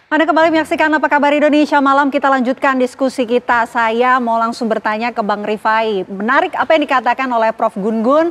Anda kembali menyaksikan Apa Kabar Indonesia Malam. Kita lanjutkan diskusi kita. Saya mau langsung bertanya ke Bang Rifai. Menarik apa yang dikatakan oleh Prof. Gun-Gun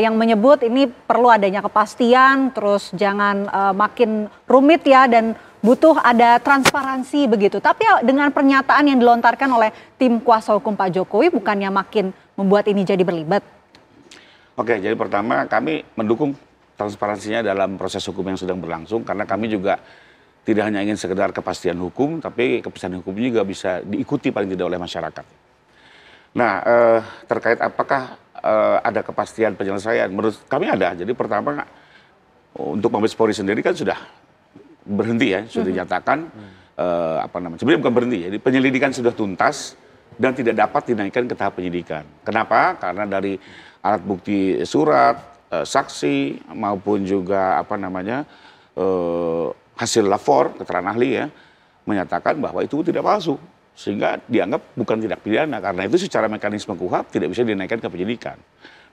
yang menyebut ini perlu adanya kepastian, terus jangan makin rumit ya, dan butuh ada transparansi begitu. Tapi dengan pernyataan yang dilontarkan oleh tim kuasa hukum Pak Jokowi, bukannya makin membuat ini jadi berlibat? Oke, jadi pertama kami mendukung transparansinya dalam proses hukum yang sedang berlangsung, karena kami juga tidak hanya ingin sekedar kepastian hukum, tapi kepastian hukum juga bisa diikuti paling tidak oleh masyarakat. Nah, terkait apakah ada kepastian penyelesaian, menurut kami ada. Jadi pertama, untuk Mabes Polri sendiri kan sudah berhenti ya, sudah dinyatakan, sebenarnya bukan berhenti, jadi penyelidikan sudah tuntas dan tidak dapat dinaikkan ke tahap penyidikan. Kenapa? Karena dari alat bukti surat, saksi, maupun juga hasil lapor, keterangan ahli ya, menyatakan bahwa itu tidak palsu. Sehingga dianggap bukan tindak pidana. Karena itu secara mekanisme KUHP tidak bisa dinaikkan ke penyidikan.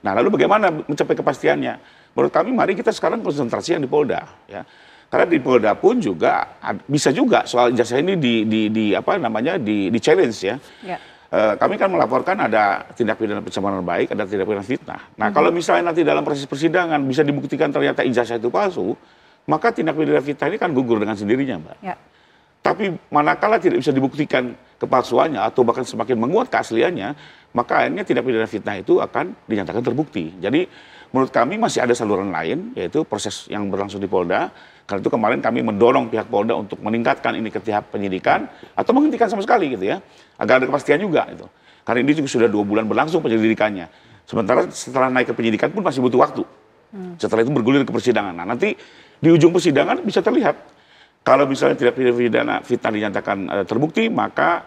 Nah, lalu bagaimana mencapai kepastiannya? Menurut kami mari kita sekarang konsentrasi yang di Polda. Ya. Karena di Polda pun juga bisa juga soal ijazah ini di challenge ya. Ya. Kami kan melaporkan ada tindak pidana pencemaran baik, ada tindak pidana fitnah. Nah, kalau misalnya nanti dalam proses persidangan bisa dibuktikan ternyata ijazah itu palsu, maka tindak pidana fitnah ini kan gugur dengan sendirinya, Mbak. Ya. Tapi manakala tidak bisa dibuktikan kepalsuannya atau bahkan semakin menguat keasliannya, maka akhirnya tindak pidana fitnah itu akan dinyatakan terbukti. Jadi menurut kami masih ada saluran lain, yaitu proses yang berlangsung di Polda. Karena itu kemarin kami mendorong pihak Polda untuk meningkatkan ini ke tahap penyidikan atau menghentikan sama sekali gitu ya, agar ada kepastian juga itu. Karena ini juga sudah 2 bulan berlangsung penyelidikannya. Sementara setelah naik ke penyidikan pun masih butuh waktu. Setelah itu bergulir ke persidangan. Nah, nanti di ujung persidangan bisa terlihat kalau misalnya tidak pidana fitnah dinyatakan terbukti, maka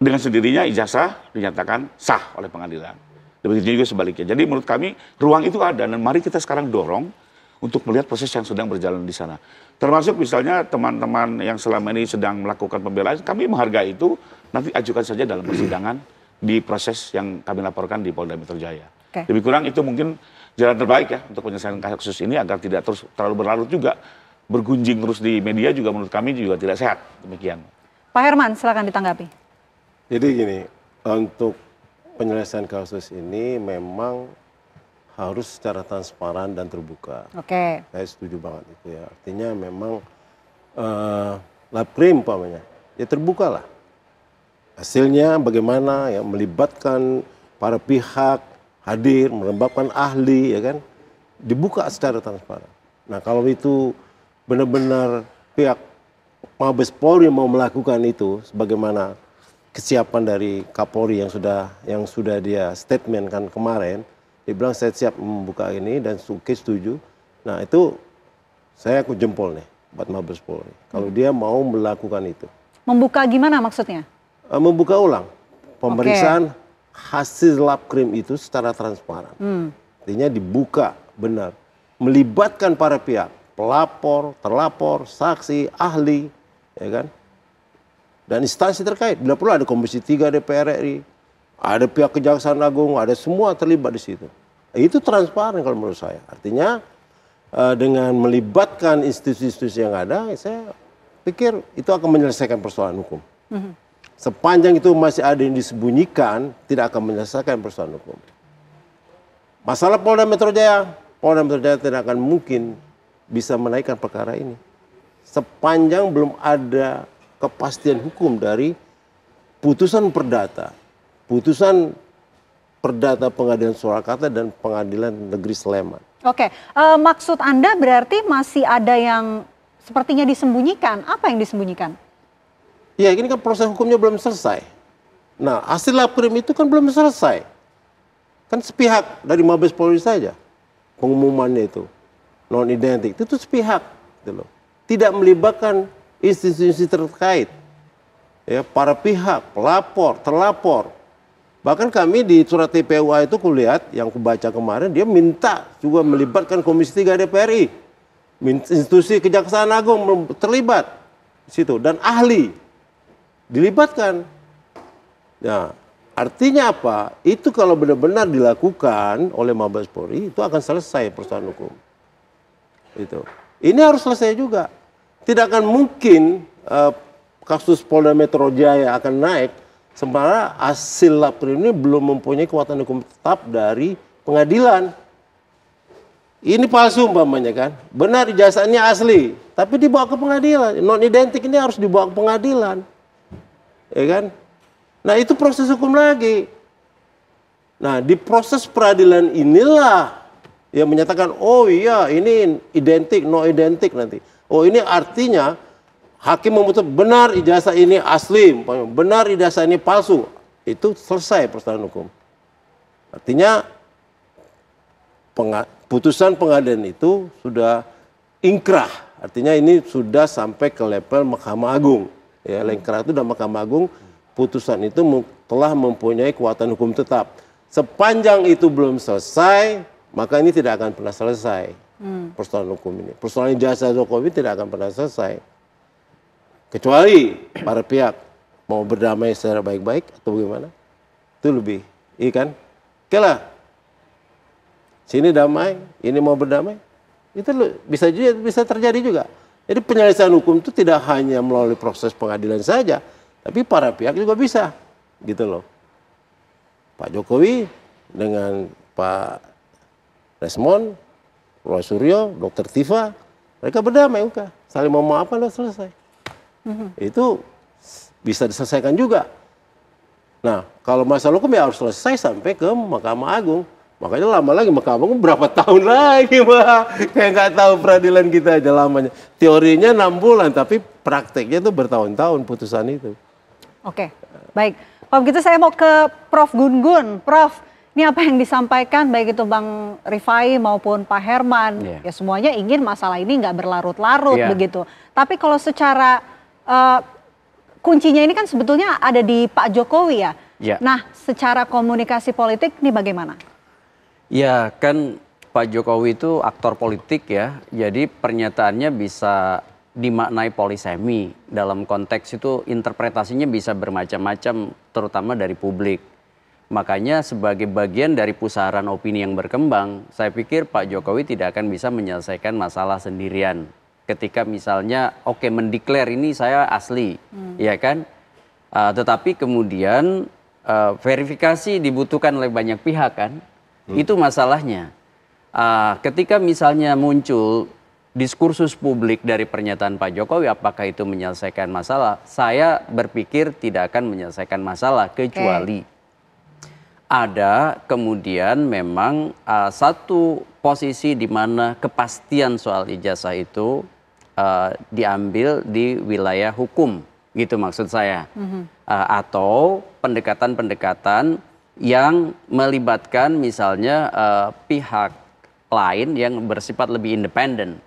dengan sendirinya ijazah dinyatakan sah oleh pengadilan. Demikian juga sebaliknya. Jadi menurut kami ruang itu ada, dan mari kita sekarang dorong untuk melihat proses yang sedang berjalan di sana. Termasuk misalnya teman-teman yang selama ini sedang melakukan pembelaan, kami menghargai itu, nanti ajukan saja dalam persidangan di proses yang kami laporkan di Polda Metro Jaya. Lebih kurang itu mungkin jalan terbaik ya untuk penyelesaian kasus ini agar tidak terus terlalu berlarut juga. Bergunjing terus di media juga menurut kami juga tidak sehat. Demikian. Pak Herman, silakan ditanggapi. Jadi gini, untuk penyelesaian kasus ini memang harus secara transparan dan terbuka. Oke. Saya setuju banget itu ya. Artinya memang Laprim umpamanya, ya terbukalah. Hasilnya bagaimana ya, melibatkan para pihak, hadir, melibatkan ahli ya kan, dibuka secara transparan. Nah, kalau itu benar-benar pihak Mabes Polri mau melakukan itu, sebagaimana kesiapan dari Kapolri yang sudah dia statement kan kemarin, dia bilang saya siap membuka ini dan setuju. Nah, itu saya aku jempol nih buat Mabes Polri. Kalau dia mau melakukan itu. Membuka gimana maksudnya? Membuka ulang pemeriksaan hasil labkrim itu secara transparan. Artinya dibuka benar, melibatkan para pihak, pelapor, terlapor, saksi, ahli, ya kan, dan instansi terkait. Bila perlu ada Komisi 3 DPR RI, ada pihak Kejaksaan Agung, ada semua terlibat di situ. Itu transparan kalau menurut saya. Artinya dengan melibatkan institusi-institusi yang ada, saya pikir itu akan menyelesaikan persoalan hukum. Sepanjang itu masih ada yang disembunyikan, tidak akan menyelesaikan persoalan hukum. Masalah Polda Metro Jaya tidak akan mungkin bisa menaikkan perkara ini sepanjang belum ada kepastian hukum dari putusan perdata Pengadilan Surakarta dan Pengadilan Negeri Sleman. Oke, maksud Anda berarti masih ada yang sepertinya disembunyikan. Apa yang disembunyikan? Ya, ini kan proses hukumnya belum selesai. Nah, hasil laprim itu kan belum selesai. Kan sepihak dari Mabes Polri saja pengumumannya itu. Non identik itu sepihak gitu loh. Tidak melibatkan institusi terkait. Ya, para pihak, pelapor, terlapor. Bahkan kami di surat TPUA itu kulihat yang kubaca kemarin, dia minta juga melibatkan Komisi 3 DPR RI. Institusi Kejaksaan Agung terlibat di situ dan ahli dilibatkan. Nah, artinya apa? Itu kalau benar-benar dilakukan oleh Mabes Polri itu akan selesai persoalan hukum. Itu. Ini harus selesai juga. Tidak akan mungkin kasus Polda Metro Jaya akan naik, sementara hasil laprim ini belum mempunyai kekuatan hukum tetap dari pengadilan. Ini palsu umpamanya kan, benar ijazahnya asli, tapi dibawa ke pengadilan. Non identik ini harus dibawa ke pengadilan, ya kan? Nah itu proses hukum lagi. Nah di proses peradilan inilah yang menyatakan, oh iya ini identik, no identik nanti. Oh ini artinya hakim memutus benar ijazah ini asli, benar ijazah ini palsu. Itu selesai persoalan hukum. Artinya putusan pengadilan itu sudah ingkrah. Artinya ini sudah sampai ke level Mahkamah Agung. Ya, ingkrah itu dan Mahkamah Agung, putusan itu telah mempunyai kekuatan hukum tetap. Sepanjang itu belum selesai, maka ini tidak akan pernah selesai persoalan hukum ini. Persoalan ijazah Jokowi tidak akan pernah selesai. Kecuali para pihak mau berdamai secara baik-baik atau bagaimana. Itu lebih, iya kan? Oke lah, sini damai, ini mau berdamai. Itu bisa terjadi juga. Jadi penyelesaian hukum itu tidak hanya melalui proses pengadilan saja, tapi para pihak juga bisa, gitu loh. Pak Jokowi dengan Pak Desmond, Roy Suryo, Dr. Tifa, mereka berdamai, saling mau maafkan dan selesai. Itu bisa diselesaikan juga. Nah, kalau masalah hukum ya harus selesai sampai ke Mahkamah Agung. Makanya lama lagi Mahkamah Agung berapa tahun lagi, Mbak? Kayak nggak tahu peradilan kita aja lamanya. Teorinya 6 bulan, tapi prakteknya itu bertahun-tahun putusan itu. Oke, baik. Kalau begitu saya mau ke Prof. Gun-Gun. Prof, ini apa yang disampaikan baik itu Bang Rifai maupun Pak Herman, ya semuanya ingin masalah ini nggak berlarut-larut begitu. Tapi kalau secara kuncinya ini kan sebetulnya ada di Pak Jokowi ya. Nah, secara komunikasi politik ini bagaimana? Ya, kan Pak Jokowi itu aktor politik ya. Jadi pernyataannya bisa dimaknai polisemi. Dalam konteks itu interpretasinya bisa bermacam-macam, terutama dari publik. Makanya sebagai bagian dari pusaran opini yang berkembang, saya pikir Pak Jokowi tidak akan bisa menyelesaikan masalah sendirian. Ketika misalnya, oke, mendeklar ini saya asli, ya kan? Tetapi kemudian verifikasi dibutuhkan oleh banyak pihak kan? Itu masalahnya. Ketika misalnya muncul diskursus publik dari pernyataan Pak Jokowi, apakah itu menyelesaikan masalah? Saya berpikir tidak akan menyelesaikan masalah, kecuali ada kemudian memang satu posisi di mana kepastian soal ijazah itu diambil di wilayah hukum, gitu maksud saya. Atau pendekatan-pendekatan yang melibatkan misalnya pihak lain yang bersifat lebih independen.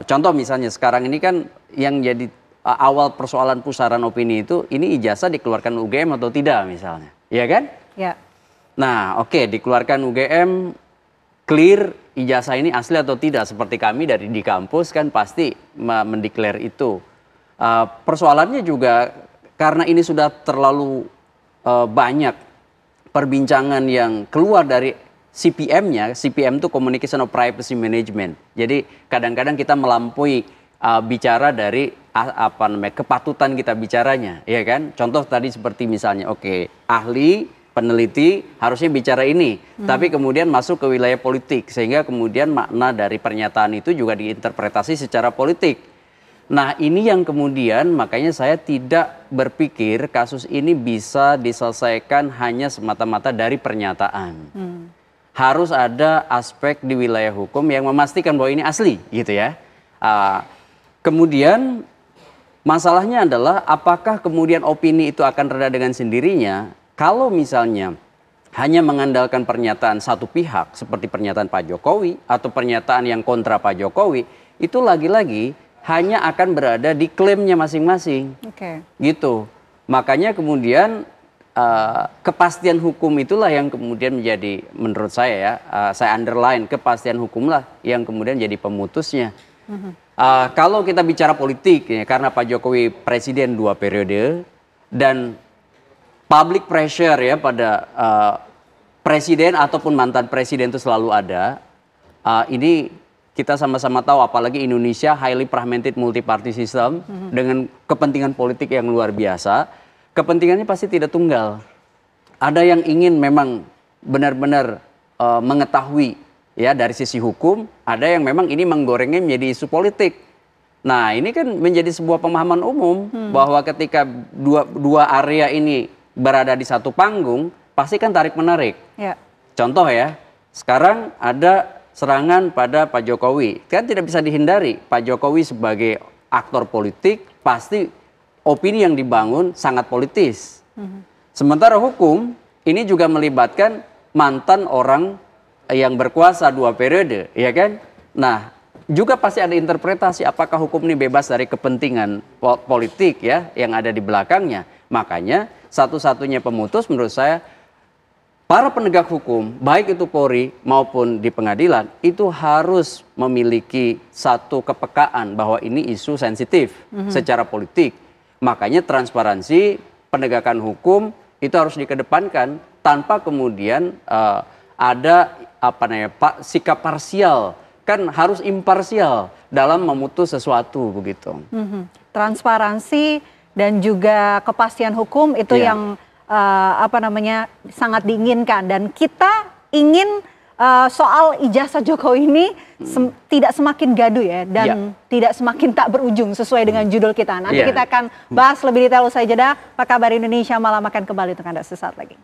Contoh misalnya sekarang ini kan yang jadi awal persoalan pusaran opini itu, ini ijazah dikeluarkan UGM atau tidak misalnya, ya kan? Ya. Nah, oke, dikeluarkan UGM, clear ijazah ini asli atau tidak, seperti kami dari di kampus kan pasti mendeklar itu. Persoalannya juga karena ini sudah terlalu banyak perbincangan yang keluar dari CPM-nya, CPM itu Communication of Privacy Management. Jadi kadang-kadang kita melampaui bicara dari kepatutan kita bicaranya, ya kan? Contoh tadi seperti misalnya, oke, ahli, peneliti harusnya bicara ini, tapi kemudian masuk ke wilayah politik, sehingga kemudian makna dari pernyataan itu juga diinterpretasi secara politik. Nah, ini yang kemudian makanya saya tidak berpikir kasus ini bisa diselesaikan hanya semata-mata dari pernyataan. Harus ada aspek di wilayah hukum yang memastikan bahwa ini asli, gitu ya. Kemudian masalahnya adalah apakah kemudian opini itu akan reda dengan sendirinya kalau misalnya hanya mengandalkan pernyataan satu pihak seperti pernyataan Pak Jokowi atau pernyataan yang kontra Pak Jokowi, itu lagi-lagi hanya akan berada di klaimnya masing-masing. Gitu. Makanya kemudian kepastian hukum itulah yang kemudian menjadi, menurut saya ya, saya underline, kepastian hukumlah yang kemudian jadi pemutusnya. Kalau kita bicara politik, ya, karena Pak Jokowi presiden 2 periode dan public pressure ya pada presiden ataupun mantan presiden itu selalu ada, ini kita sama-sama tahu apalagi Indonesia highly fragmented multi-party system dengan kepentingan politik yang luar biasa, kepentingannya pasti tidak tunggal. Ada yang ingin memang benar-benar mengetahui ya dari sisi hukum, ada yang memang ini menggorengnya menjadi isu politik. Nah, ini kan menjadi sebuah pemahaman umum bahwa ketika dua area ini berada di satu panggung, pasti kan tarik-menarik. Ya. Contoh ya, sekarang ada serangan pada Pak Jokowi. Kan tidak bisa dihindari, Pak Jokowi sebagai aktor politik, pasti opini yang dibangun sangat politis. Sementara hukum, ini juga melibatkan mantan orang yang berkuasa 2 periode, ya kan? Nah, juga pasti ada interpretasi apakah hukum ini bebas dari kepentingan politik ya yang ada di belakangnya. Makanya satu-satunya pemutus menurut saya para penegak hukum, baik itu Polri maupun di pengadilan, itu harus memiliki satu kepekaan bahwa ini isu sensitif secara politik. Makanya transparansi penegakan hukum itu harus dikedepankan tanpa kemudian ada sikap parsial. Kan harus imparsial dalam memutus sesuatu begitu. Transparansi dan juga kepastian hukum itu yang sangat diinginkan, dan kita ingin soal ijazah Jokowi ini tidak semakin gaduh ya, dan tidak semakin tak berujung sesuai dengan judul kita. Nanti kita akan bahas lebih detail usai jeda. Apa kabar Indonesia Malam akan kembali untuk Anda sesaat lagi.